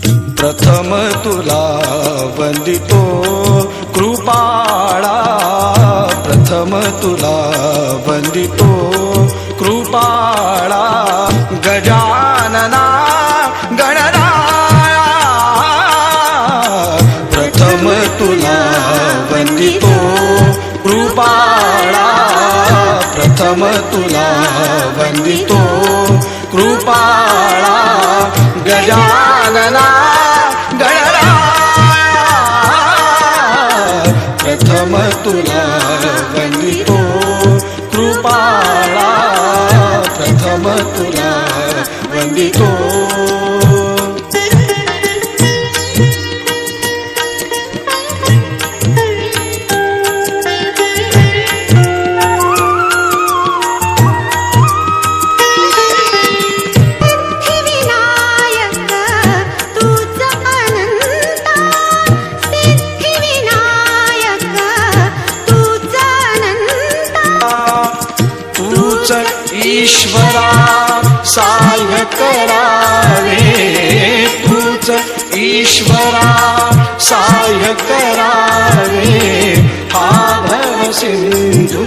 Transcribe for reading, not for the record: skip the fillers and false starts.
प्रथम तुला वंदितो कृपाळा, प्रथम तुला वंदितो कृपाळा, गजानना गणराया, प्रथम तुला वंदितो कृपाळा, प्रथम तुला वंदितो कृपाळा, गजानना गणराया, प्रथम तुला वंदितो कृपाळा, प्रथम तुला वंदितो. ईश्वरा सहाय्य करावे, तूच ईश्वरा सहाय्य करावे, हा भव सिंधू